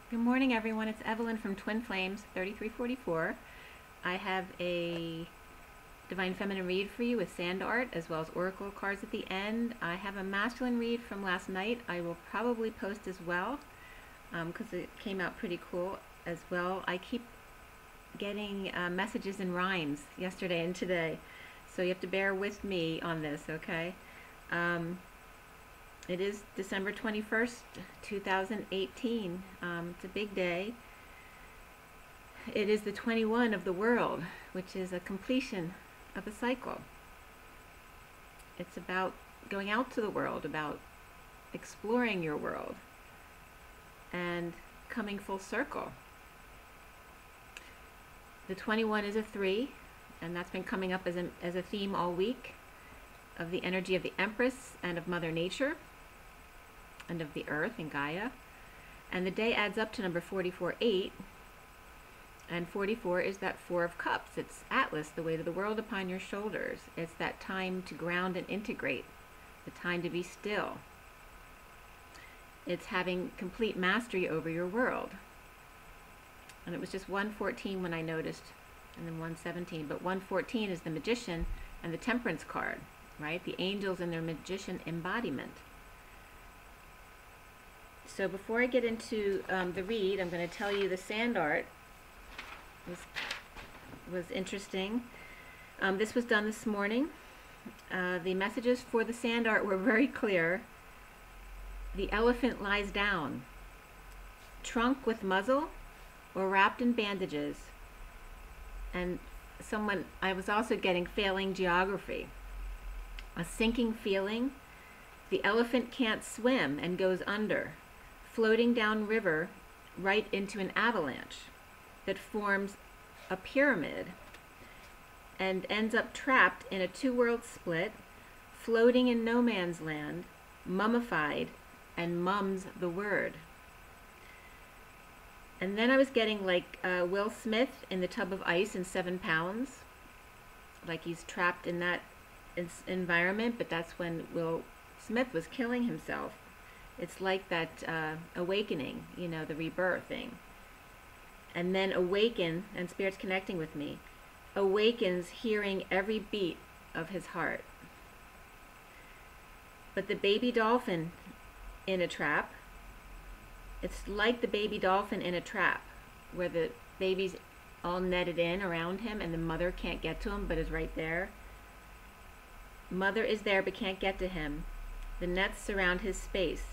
Good morning, everyone. It's Evelyn from Twin Flames 3344. I have a Divine Feminine read for you with sand art as well as oracle cards at the end. I have a masculine read from last night. I will probably post as well because it came out pretty cool as well. I keep getting messages in rhymes yesterday and today, so you have to bear with me on this, okay? It is December 21st, 2018. It's a big day. It is the 21 of the world, which is a completion of a cycle. It's about going out to the world, about exploring your world, and coming full circle. The 21 is a 3, and that's been coming up as a theme all week of the energy of the Empress and of Mother Nature and of the Earth and Gaia. And the day adds up to number 44-8, and 44 is that 4 of Cups. It's Atlas, the weight of the world upon your shoulders. It's that time to ground and integrate, the time to be still. It's having complete mastery over your world. And it was just 114 when I noticed, and then 117. But 114 is the Magician and the Temperance card, right? The angels and their magician embodiment. So before I get into the read, I'm going to tell you the sand art was interesting. This was done this morning. The messages for the sand art were very clear. The elephant lies down, trunk with muzzle or wrapped in bandages. And I was also getting failing geography, a sinking feeling. The elephant can't swim and goes under, floating down river right into an avalanche that forms a pyramid and ends up trapped in a two-world split, floating in no man's land, mummified, and mums the word. And then I was getting like Will Smith in the tub of ice in 7 pounds, like he's trapped in that environment, but that's when Will Smith was killing himself. It's like that awakening, you know, the rebirthing. And then awaken, and Spirit's connecting with me, awakens hearing every beat of his heart. But the baby dolphin in a trap, it's like the baby dolphin in a trap, where the baby's all netted in around him and the mother can't get to him but is right there. Mother is there but can't get to him. The nets surround his space.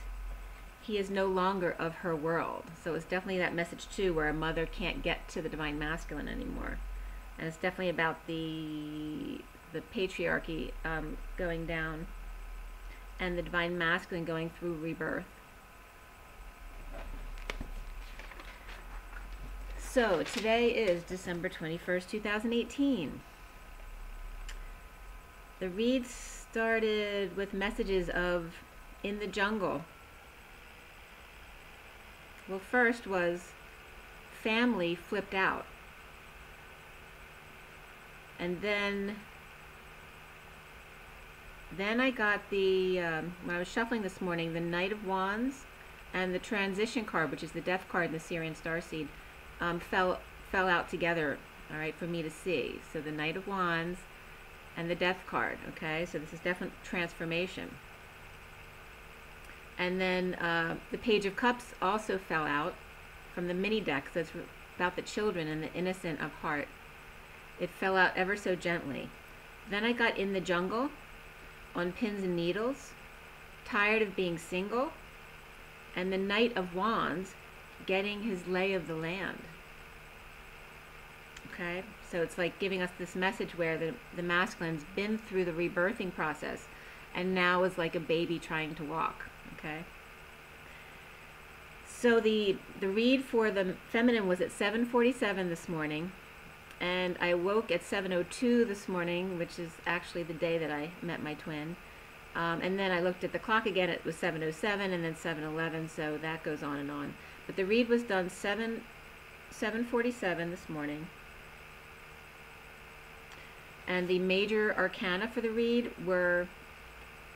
He is no longer of her world. So it's definitely that message too, where a mother can't get to the Divine Masculine anymore. And it's definitely about the patriarchy going down and the Divine Masculine going through rebirth. So today is December 21st, 2018. The read started with messages of in the jungle. Well, first was family flipped out. And then I got the, when I was shuffling this morning, the Knight of Wands and the Transition card, which is the Death card in the Syrian Starseed, fell out together, all right, for me to see. So the Knight of Wands and the Death card, okay? So this is definite transformation. And then the Page of Cups also fell out from the mini deck. So it's about the children and the innocent of heart. It fell out ever so gently. Then I got in the jungle on pins and needles, tired of being single, and the Knight of Wands getting his lay of the land. Okay, so it's like giving us this message where the masculine's been through the rebirthing process and now is like a baby trying to walk. Okay. So the read for the feminine was at 7:47 this morning, and I woke at 7:02 this morning, which is actually the day that I met my twin. And then I looked at the clock again, it was 7:07 and then 7:11, so that goes on and on. But the read was done 7:47 this morning. And the major arcana for the read were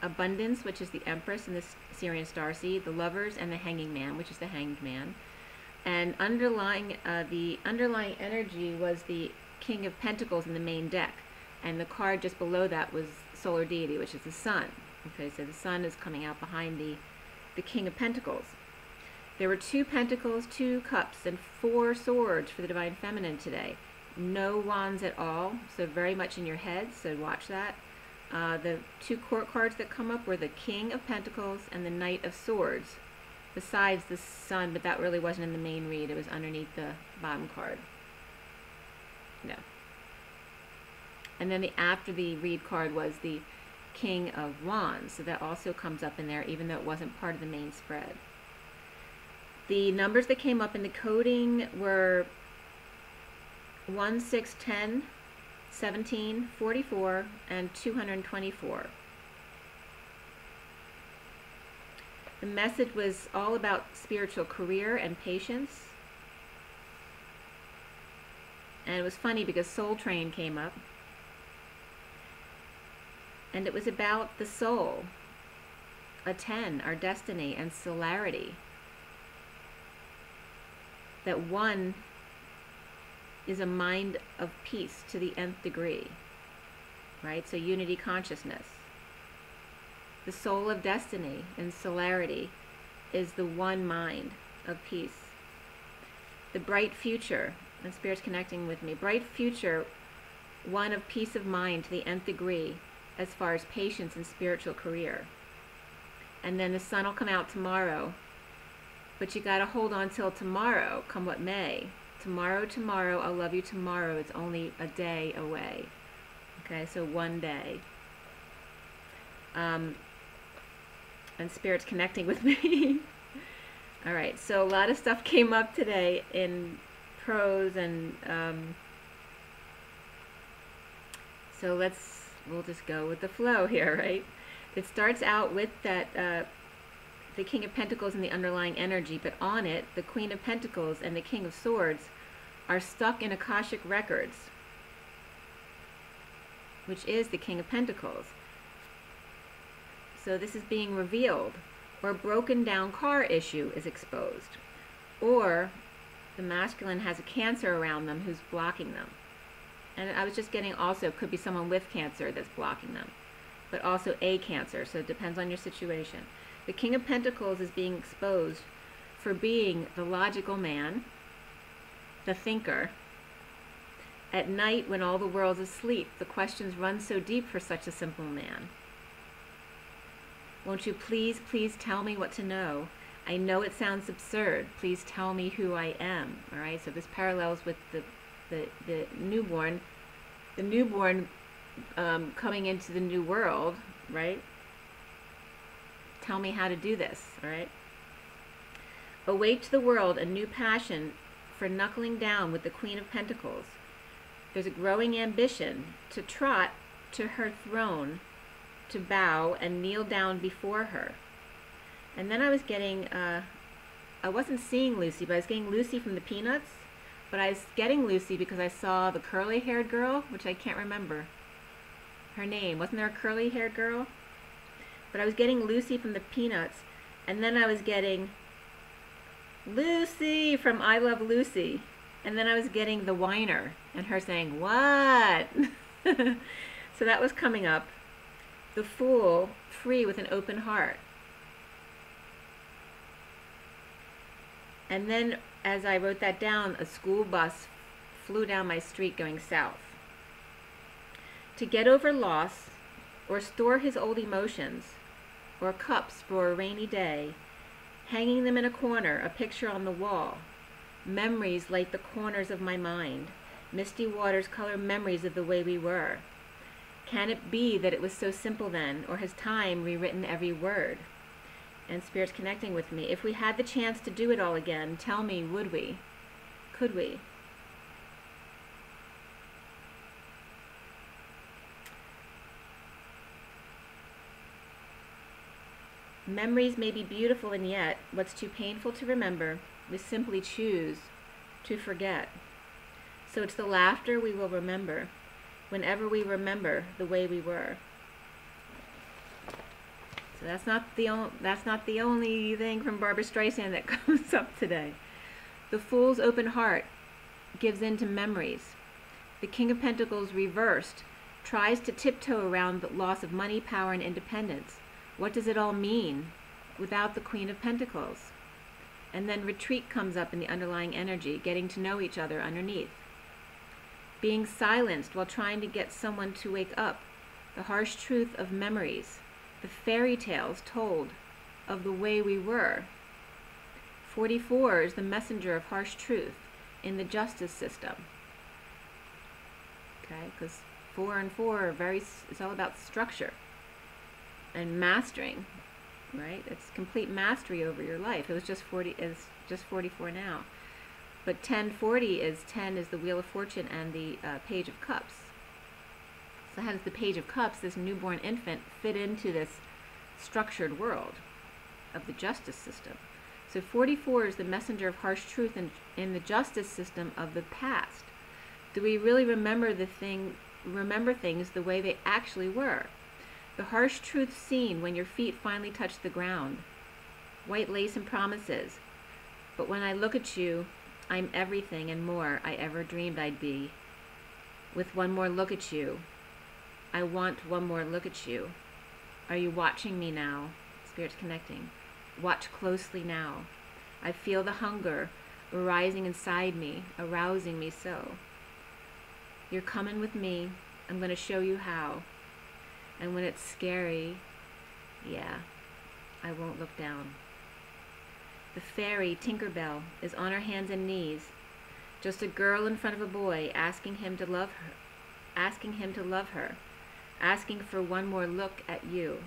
Abundance, which is the Empress in the Syrian Starseed, the Lovers, and the Hanging Man, which is the Hanged Man. And the underlying energy was the King of Pentacles in the main deck. And the card just below that was Solar Deity, which is the Sun. Okay, so the Sun is coming out behind the King of Pentacles. There were 2 Pentacles, 2 Cups, and 4 Swords for the Divine Feminine today. No Wands at all, so very much in your head, so watch that. The 2 Court cards that come up were the King of Pentacles and the Knight of Swords, besides the Sun, but that really wasn't in the main read. It was underneath the bottom card. No. And then after the read card was the King of Wands, so that also comes up in there, even though it wasn't part of the main spread. The numbers that came up in the coding were 1, 6, 10, 17, 44, and 224. The message was all about spiritual career and patience. And it was funny because Soul Train came up. And it was about the soul, a 10, our destiny, and solarity. That one is a mind of peace to the nth degree, right? So unity consciousness. The soul of destiny and solarity is the one mind of peace. The bright future, and Spirit's connecting with me, bright future, one of peace of mind to the nth degree as far as patience and spiritual career. And then the sun will come out tomorrow, but you got to hold on till tomorrow, come what may. Tomorrow, I'll love you tomorrow. It's only a day away. Okay, so one day. And Spirit's connecting with me. All right, so a lot of stuff came up today in prose, and so we'll just go with the flow here, right? It starts out with that the King of Pentacles and the underlying energy, but on it, the Queen of Pentacles and the King of Swords are stuck in Akashic Records, which is the King of Pentacles. So this is being revealed, or a broken down car issue is exposed, or the masculine has a Cancer around them who's blocking them. And I was just getting also, could be someone with Cancer that's blocking them, but also a Cancer, so it depends on your situation. The King of Pentacles is being exposed for being the logical man, the thinker. At night when all the world's asleep, the questions run so deep for such a simple man. Won't you please, please tell me what to know? I know it sounds absurd. Please tell me who I am. All right, so this parallels with the newborn coming into the new world, right? Tell me how to do this, all right? Await to the world a new passion for knuckling down with the Queen of Pentacles. There's a growing ambition to trot to her throne, to bow and kneel down before her. And then I was getting, I wasn't seeing Lucy, but I was getting Lucy from the Peanuts. But I was getting Lucy because I saw the curly-haired girl, which I can't remember her name. Wasn't there a curly-haired girl? But I was getting Lucy from the Peanuts, and then I was getting Lucy from I Love Lucy. And then I was getting the whiner, and her saying, what? So that was coming up. The Fool, free with an open heart. And then, as I wrote that down, a school bus flew down my street going south. To get over loss, or store his old emotions, or cups for a rainy day, hanging them in a corner, a picture on the wall. Memories light the corners of my mind. Misty waters color memories of the way we were. Can it be that it was so simple then, or has time rewritten every word? And Spirit's connecting with me. If we had the chance to do it all again, tell me, would we? Could we? Memories may be beautiful, and yet, what's too painful to remember, we simply choose to forget. So it's the laughter we will remember, whenever we remember the way we were. So that's not the only thing from Barbra Streisand that comes up today. The Fool's open heart gives in to memories. The King of Pentacles reversed tries to tiptoe around the loss of money, power, and independence. What does it all mean without the Queen of Pentacles? And then retreat comes up in the underlying energy, getting to know each other underneath. Being silenced while trying to get someone to wake up. The harsh truth of memories. The fairy tales told of the way we were. 44 is the messenger of harsh truth in the justice system. Okay, because 4 and 4 are it's all about structure and mastering, right? It's complete mastery over your life. It was just 44 now. But 1040 is 10 is the Wheel of Fortune and the Page of Cups. So how does the Page of Cups, this newborn infant, fit into this structured world of the justice system? So 44 is the messenger of harsh truth in the justice system of the past. Do we really remember things the way they actually were? The harsh truth seen when your feet finally touch the ground. White lace and promises. But when I look at you, I'm everything and more I ever dreamed I'd be. With one more look at you. I want one more look at you. Are you watching me now? Spirit's connecting. Watch closely now. I feel the hunger arising inside me, arousing me so. You're coming with me. I'm going to show you how. And when it's scary, yeah, I won't look down. The fairy, Tinkerbell, is on her hands and knees, just a girl in front of a boy asking him to love her, asking for one more look at you.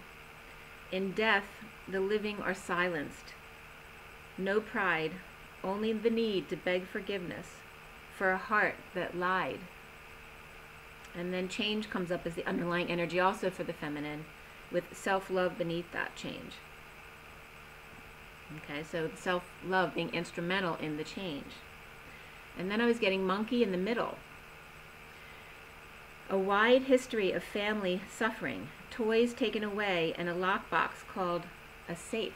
In death, the living are silenced. No pride, only the need to beg forgiveness for a heart that lied. And then change comes up as the underlying energy also for the feminine, with self-love beneath that change. Okay, so self-love being instrumental in the change. And then I was getting monkey in the middle. A wide history of family suffering, toys taken away, and a lockbox called a safe.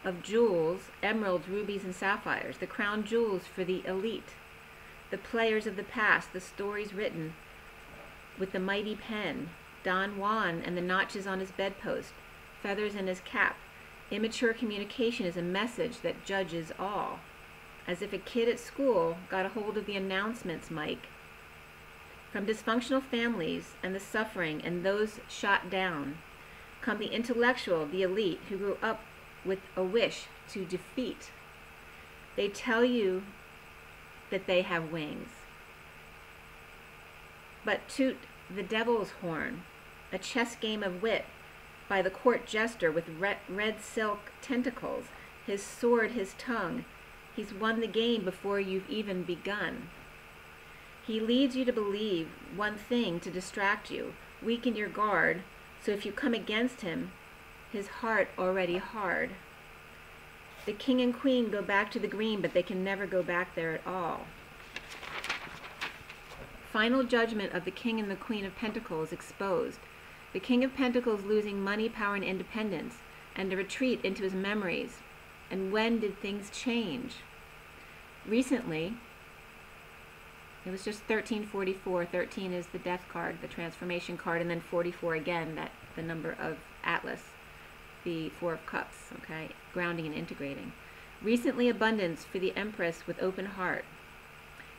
Of jewels, emeralds, rubies, and sapphires, the crown jewels for the elite. The players of the past, the stories written with the mighty pen, Don Juan and the notches on his bedpost, feathers in his cap. Immature communication is a message that judges all. As if a kid at school got a hold of the announcements mic. From dysfunctional families and the suffering and those shot down come the intellectual, the elite, who grew up with a wish to defeat. They tell you that they have wings. But toot the devil's horn, a chess game of wit by the court jester with red silk tentacles, his sword, his tongue. He's won the game before you've even begun. He leads you to believe one thing to distract you, weaken your guard, so if you come against him, his heart already hard. The king and queen go back to the green, but they can never go back there at all. Final judgment of the king and the queen of pentacles exposed. The king of pentacles losing money, power, and independence, and a retreat into his memories. And when did things change? Recently, it was just 1344. 13 is the death card, the transformation card, and then 44 again, the number of Atlas, the Four of Cups, okay, grounding and integrating. Recently, abundance for the Empress with open heart.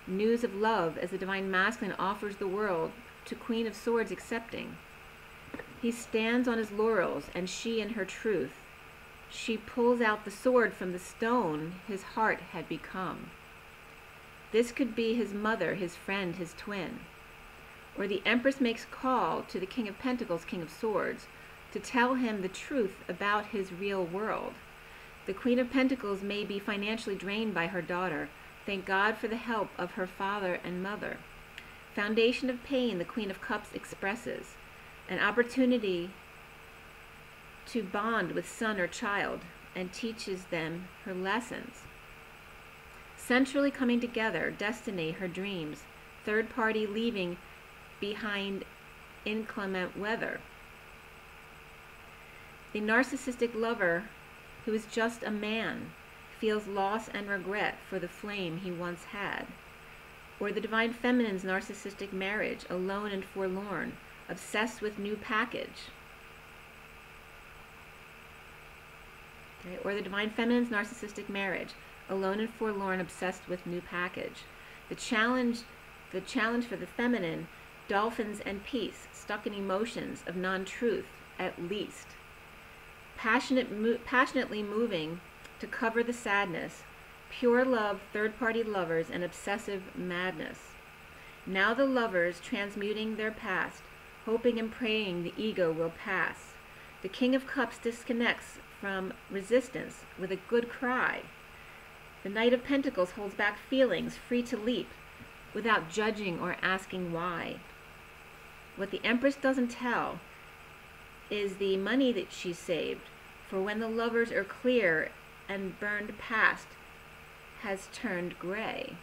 News of love as the divine masculine offers the world to Queen of Swords accepting. He stands on his laurels, and she in her truth. She pulls out the sword from the stone his heart had become. This could be his mother, his friend, his twin. Or the Empress makes call to the King of Pentacles, King of Swords, to tell him the truth about his real world. The Queen of Pentacles may be financially drained by her daughter. Thank God for the help of her father and mother. Foundation of pain, the Queen of Cups expresses. An opportunity to bond with son or child and teaches them her lessons. Centrally coming together, destiny, her dreams. Third party leaving behind inclement weather. The narcissistic lover who is just a man, feels loss and regret for the flame he once had. Or the Divine Feminine's narcissistic marriage, alone and forlorn, obsessed with new package. Okay. Or the Divine Feminine's narcissistic marriage, alone and forlorn, obsessed with new package. The challenge for the feminine, dolphins and peace, stuck in emotions of non-truth, at least. Passionately moving to cover the sadness, pure love, third-party lovers, and obsessive madness. Now the lovers transmuting their past, hoping and praying the ego will pass. The King of Cups disconnects from resistance with a good cry. The Knight of Pentacles holds back feelings, free to leap, without judging or asking why. What the Empress doesn't tell is the money that she saved for when the lovers are clear and burned past has turned gray.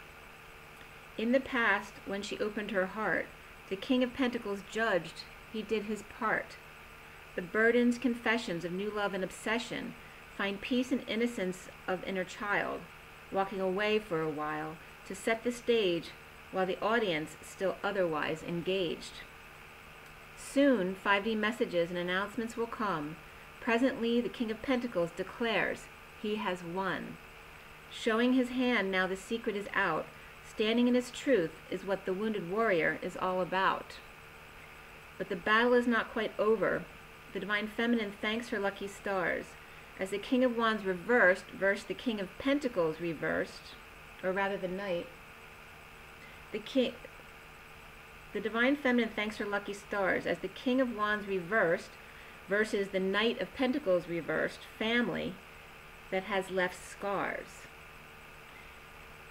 In the past, when she opened her heart, the King of Pentacles judged he did his part. The burdens, confessions of new love and obsession find peace and innocence of inner child, walking away for a while to set the stage while the audience still otherwise engaged. Soon, 5D messages and announcements will come. Presently, the King of Pentacles declares he has won. Showing his hand now the secret is out. Standing in his truth is what the wounded warrior is all about. But the battle is not quite over. The Divine Feminine thanks her lucky stars. As the King of Wands reversed versus the King of Pentacles reversed, or rather the Knight, the Divine Feminine thanks her lucky stars as the King of Wands reversed versus the Knight of Pentacles reversed, family that has left scars.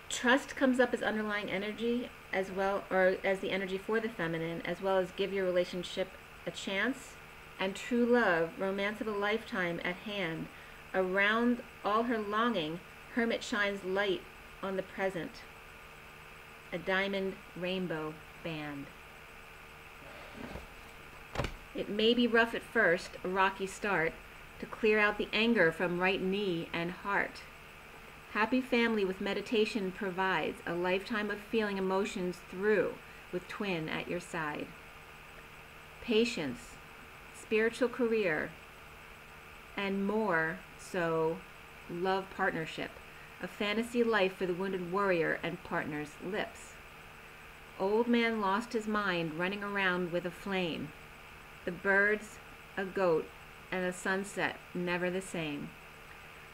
Trust comes up as underlying energy as well, or as the energy for the feminine, as well as give your relationship a chance, and true love, romance of a lifetime at hand. Around all her longing, Hermit shines light on the present. A diamond rainbow band. It may be rough at first, a rocky start, to clear out the anger from right knee and heart. Happy family with meditation provides a lifetime of feeling emotions through with twin at your side. Patience, spiritual career, and more so, love partnership. A fantasy life for the wounded warrior and partner's lips. Old man lost his mind running around with a flame. The birds, a goat, and a sunset never the same.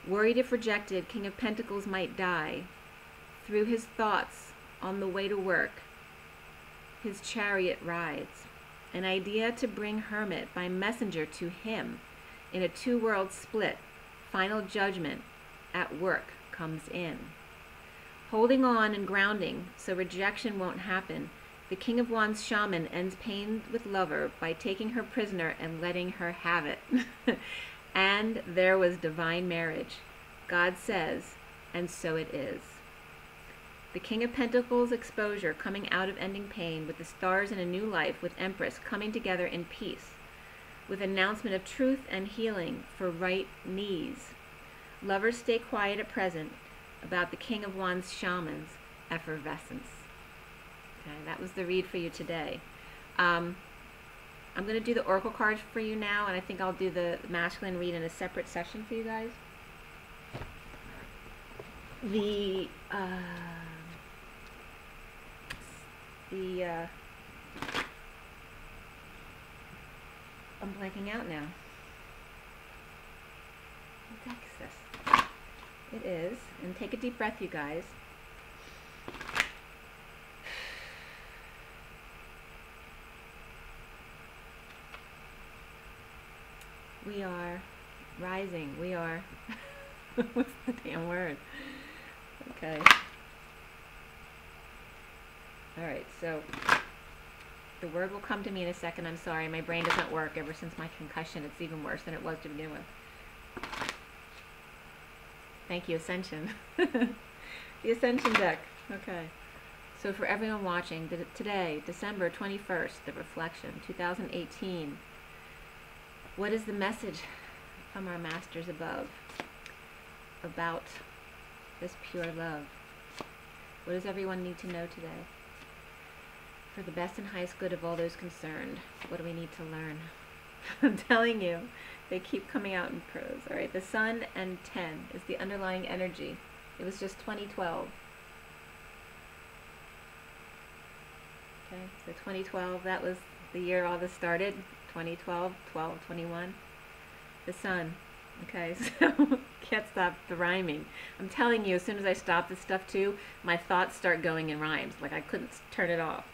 Worried if rejected, King of Pentacles might die. Through his thoughts on the way to work, his chariot rides. An idea to bring Hermit by messenger to him. In a two-world split, final judgment at work comes in. Holding on and grounding so rejection won't happen, the King of Wands shaman ends pain with lover by taking her prisoner and letting her have it. And there was divine marriage. God says, and so it is. The King of Pentacles exposure coming out of ending pain with the stars in a new life with Empress coming together in peace. With announcement of truth and healing for right knees. Lovers stay quiet at present about the King of Wands shaman's effervescence. Okay, that was the read for you today. I'm going to do the oracle cards for you now, and I think I'll do the masculine read in a separate session for you guys. I'm blanking out now. What the heck is this? It is, and take a deep breath, you guys. We are rising. We are, what's the damn word? Okay. Alright, so the word will come to me in a second. I'm sorry, my brain doesn't work. Ever since my concussion, it's even worse than it was to begin with. Thank you, Ascension. The Ascension deck. Okay. So for everyone watching, today, December 21st, the reflection, 2018. What is the message from our masters above about this pure love. What does everyone need to know today? For the best and highest good of all those concerned, what do we need to learn? I'm telling you, they keep coming out in prose. All right, the sun and 10 is the underlying energy. It was just 2012. Okay, so 2012, that was the year all this started. 2012, 12, 21. The sun. Okay, so can't stop the rhyming. I'm telling you, as soon as I stop this stuff too, my thoughts start going in rhymes. Like I couldn't turn it off.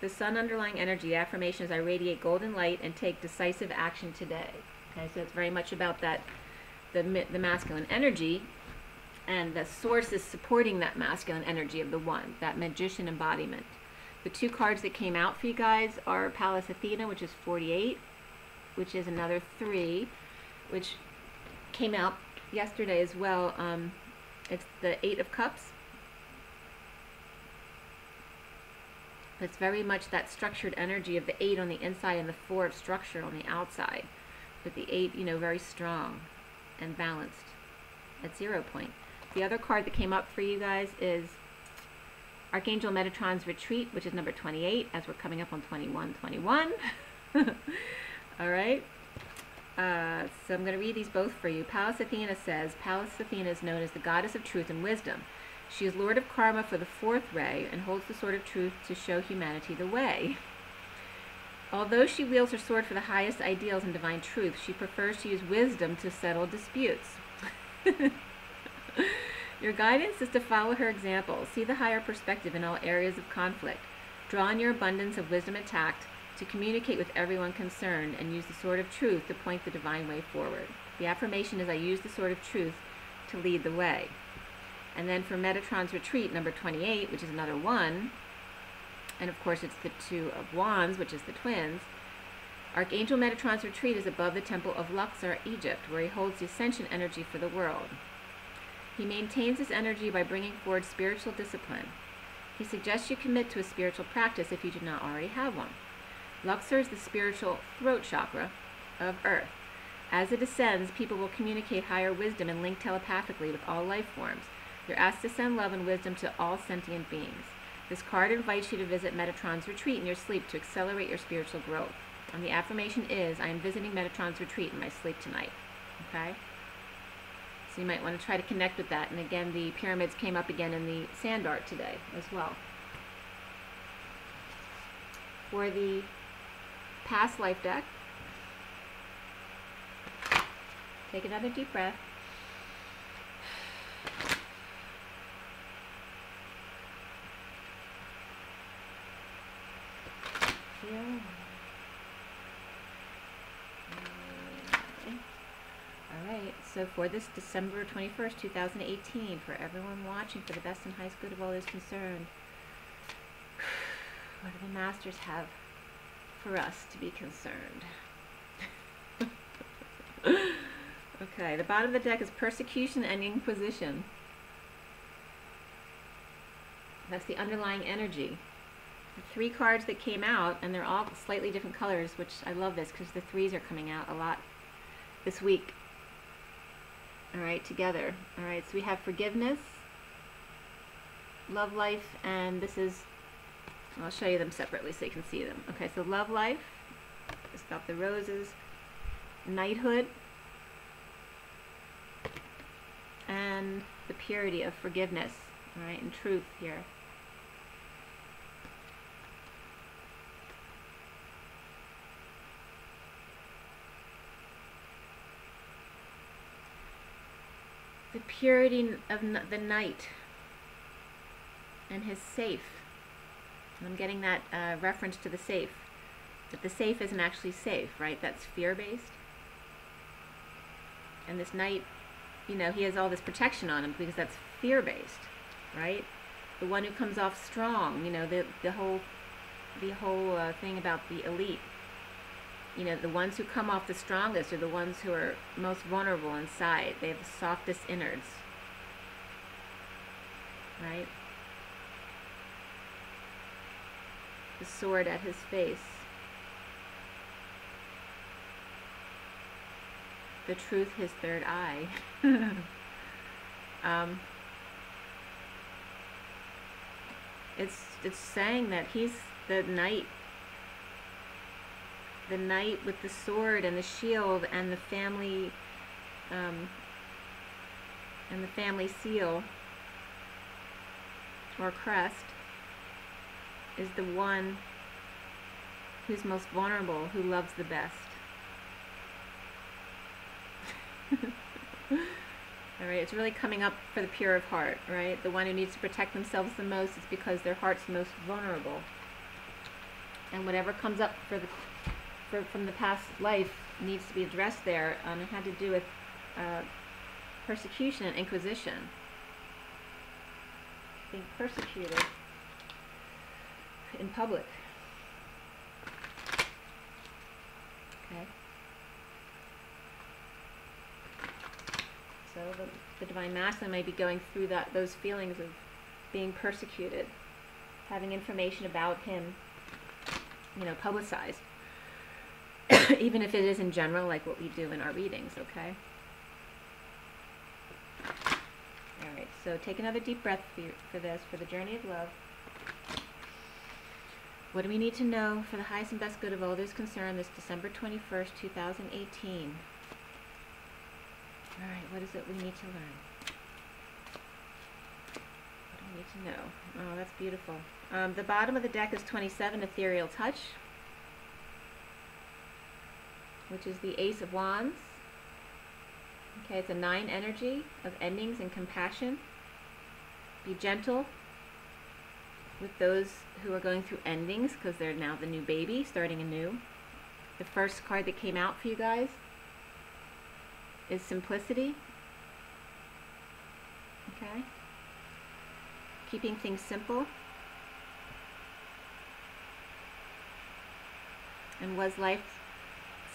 The sun underlying energy, affirmation is I radiate golden light and take decisive action today. Okay, so it's very much about that, the masculine energy, and the source is supporting that masculine energy of the one, that magician embodiment. The two cards that came out for you guys are Pallas Athena, which is 48, which is another 3, which came out yesterday as well. It's the 8 of Cups. It's very much that structured energy of the 8 on the inside and the 4 of structure on the outside. But the 8, you know, very strong and balanced at 0 point. The other card that came up for you guys is Archangel Metatron's Retreat, which is number 28, as we're coming up on 21. All right. So I'm going to read these both for you. Pallas Athena says, Pallas Athena is known as the goddess of truth and wisdom. She is Lord of Karma for the 4th ray and holds the sword of truth to show humanity the way. Although she wields her sword for the highest ideals and divine truth, she prefers to use wisdom to settle disputes. Your guidance is to follow her example. See the higher perspective in all areas of conflict. Draw on your abundance of wisdom and tact to communicate with everyone concerned and use the sword of truth to point the divine way forward. The affirmation is I use the sword of truth to lead the way. And then for Metatron's Retreat, number 28, which is another 1, and of course it's the 2 of Wands, which is the twins, Archangel Metatron's Retreat is above the temple of Luxor, Egypt, where he holds the ascension energy for the world. He maintains this energy by bringing forward spiritual discipline. He suggests you commit to a spiritual practice if you do not already have one. Luxor is the spiritual throat chakra of Earth. As it ascends, people will communicate higher wisdom and link telepathically with all life forms. You're asked to send love and wisdom to all sentient beings. This card invites you to visit Metatron's Retreat in your sleep to accelerate your spiritual growth. And the affirmation is, I am visiting Metatron's Retreat in my sleep tonight. Okay? So you might want to try to connect with that. And again, the pyramids came up again in the sand art today as well. For the past life deck, take another deep breath. Yeah. All right, so for this December 21st, 2018, for everyone watching, for the best and highest good of all those concerned, what do the masters have for us to be concerned? Okay, the bottom of the deck is persecution and inquisition. That's the underlying energy. The 3 cards that came out, and they're all slightly different colors, which I love this because the 3s are coming out a lot this week. All right, together. All right, so we have forgiveness, love life, and this is, I'll show you them separately so you can see them. Okay, so love life is about the roses, knighthood, and the purity of forgiveness, all right, and truth here. The purity of the knight and his safe. I'm getting that reference to the safe. But the safe isn't actually safe, right? That's fear-based. And this knight, you know, he has all this protection on him because that's fear-based, right? The one who comes off strong, you know, the whole thing about the elite. You know, the ones who come off the strongest are the ones who are most vulnerable inside. They have the softest innards, right? The sword at his face. The truth, his third eye. It's saying that he's the knight with the sword and the shield and the family seal or crest is the one who's most vulnerable, who loves the best. Alright, it's really coming up for the pure of heart, right? The one who needs to protect themselves the most is because their heart's most vulnerable. And whatever comes up from the past life needs to be addressed there. It had to do with persecution and inquisition. Being persecuted in public. Okay. So the Divine Masculine may be going through those feelings of being persecuted, having information about him, publicized. Even if it is in general, like what we do in our readings, okay? Alright, so take another deep breath for the journey of love. What do we need to know for the highest and best good of all those concerned this December 21st, 2018? Alright, what is it we need to learn? What do we need to know? Oh, that's beautiful. The bottom of the deck is 27, Ethereal Touch, which is the Ace of Wands. Okay, it's a 9 energy of endings and compassion. Be gentle with those who are going through endings, because they're now the new baby, starting anew. The first card that came out for you guys is Simplicity. Okay? Keeping things simple. And was life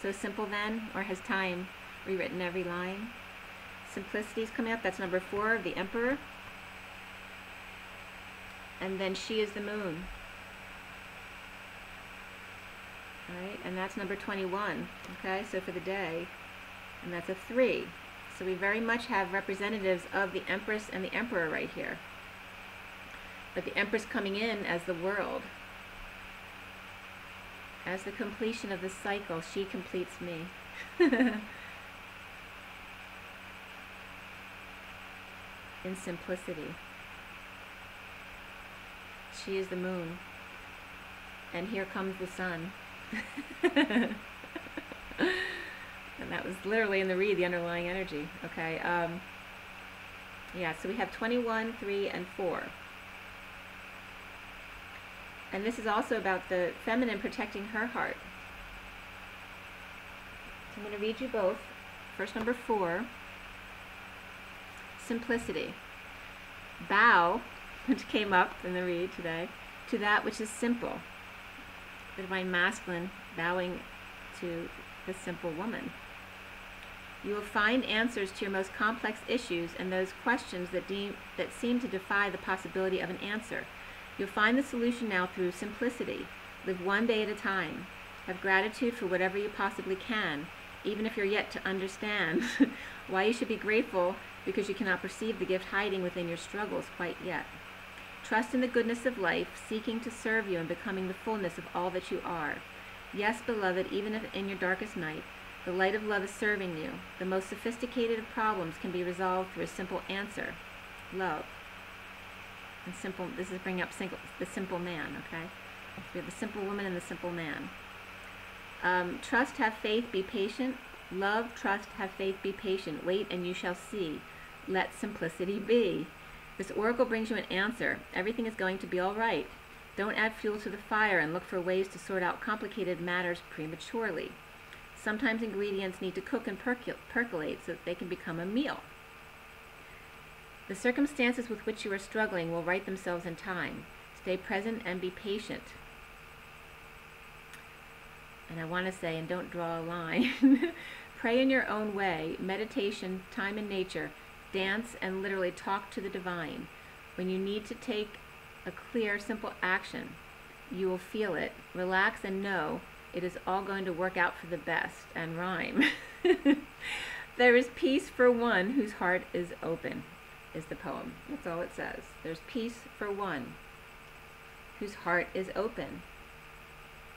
so simple then, or has time rewritten every line? Simplicity's coming up. That's number 4 of the Emperor. And then She is the Moon. Alright, and that's number 21. Okay, so for the day. And that's a 3. So we very much have representatives of the Empress and the Emperor right here. But the Empress coming in as the world. As the completion of the cycle, she completes me. In simplicity. She is the moon. And here comes the sun. And that was literally in the read, the underlying energy. Okay. Yeah, so we have 21, 3, and 4. And this is also about the feminine protecting her heart. So I'm going to read you both. First, number 4. Simplicity. Bow, which came up in the read today, to that which is simple. The Divine Masculine bowing to the simple woman. You will find answers to your most complex issues and those questions that seem to defy the possibility of an answer. You'll find the solution now through simplicity. Live one day at a time. Have gratitude for whatever you possibly can, even if you're yet to understand why you should be grateful, because you cannot perceive the gift hiding within your struggles quite yet. Trust in the goodness of life, seeking to serve you and becoming the fullness of all that you are. Yes, beloved, even if in your darkest night, the light of love is serving you. The most sophisticated of problems can be resolved through a simple answer: love. And simple. This is bringing up the simple man. Okay, so we have the simple woman and the simple man. Trust, have faith, be patient. Love, trust, have faith, be patient. Wait, and you shall see. Let simplicity be. This oracle brings you an answer. Everything is going to be all right. Don't add fuel to the fire and look for ways to sort out complicated matters prematurely. Sometimes ingredients need to cook and percolate so that they can become a meal. The circumstances with which you are struggling will right themselves in time. Stay present and be patient. And I want to say, and don't draw a line, pray in your own way, meditation, time in nature, dance, and literally talk to the divine. When you need to take a clear, simple action, you will feel it. Relax and know it is all going to work out for the best, and rhyme. There is peace for one whose heart is open. is the poem. That's all it says. There's peace for one whose heart is open.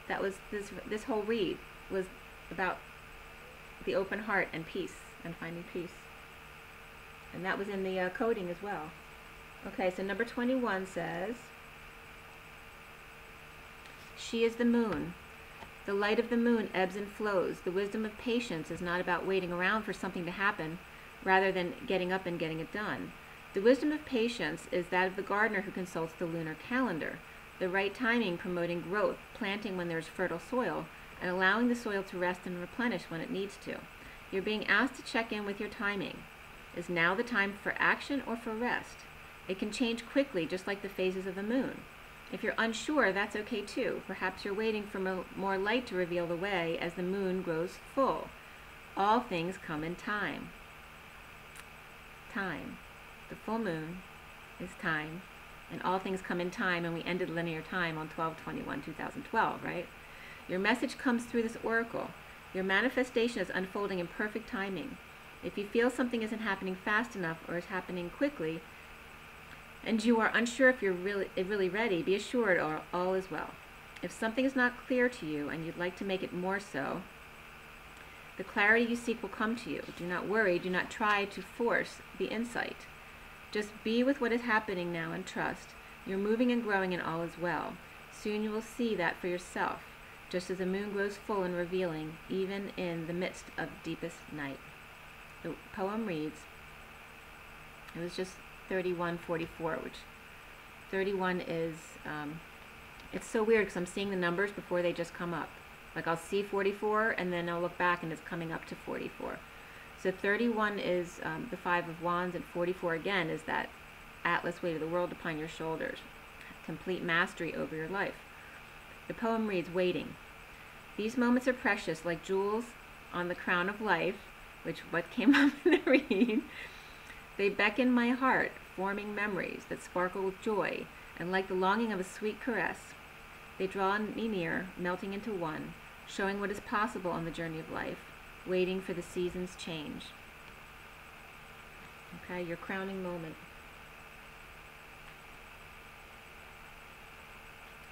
That was this whole read was about the open heart and peace and finding peace. And that was in the coding as well. Okay, so number 21 says, she is the moon. The light of the moon ebbs and flows. The wisdom of patience is not about waiting around for something to happen, rather than getting up and getting it done. The wisdom of patience is that of the gardener who consults the lunar calendar. The right timing promoting growth, planting when there's fertile soil, and allowing the soil to rest and replenish when it needs to. You're being asked to check in with your timing. Is now the time for action or for rest? It can change quickly, just like the phases of the moon. If you're unsure, that's okay too. Perhaps you're waiting for more light to reveal the way as the moon grows full. All things come in time. Time. The full moon is time, and all things come in time, and we ended linear time on 12/21/2012, right? Your message comes through this oracle. Your manifestation is unfolding in perfect timing. If you feel something isn't happening fast enough or is happening quickly, and you are unsure if you're really ready, be assured all is well. If something is not clear to you and you'd like to make it more so, the clarity you seek will come to you. Do not worry. Do not try to force the insight. Just be with what is happening now and trust. You're moving and growing and all is well. Soon you will see that for yourself, just as the moon grows full and revealing, even in the midst of deepest night. The poem reads, it was just 31:44, which 31 is, it's so weird because I'm seeing the numbers before they just come up. Like I'll see 44 and then I'll look back and it's coming up to 44. So 31 is the 5 of Wands, and 44 again is that Atlas weight of the world upon your shoulders. Complete mastery over your life. The poem reads, waiting. These moments are precious, like jewels on the crown of life, which what came up in the read. They beckon my heart, forming memories that sparkle with joy, and like the longing of a sweet caress, they draw me near, melting into one, showing what is possible on the journey of life, waiting for the seasons' change. Okay, your crowning moment.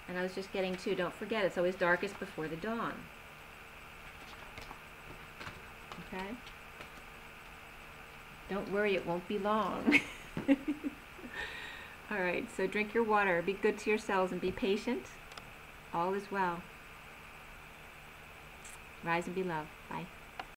And I was just getting to, don't forget, it's always darkest before the dawn. Okay? Don't worry, it won't be long. All right, so drink your water, be good to yourselves, and be patient. All is well. Rise and be loved. Bye.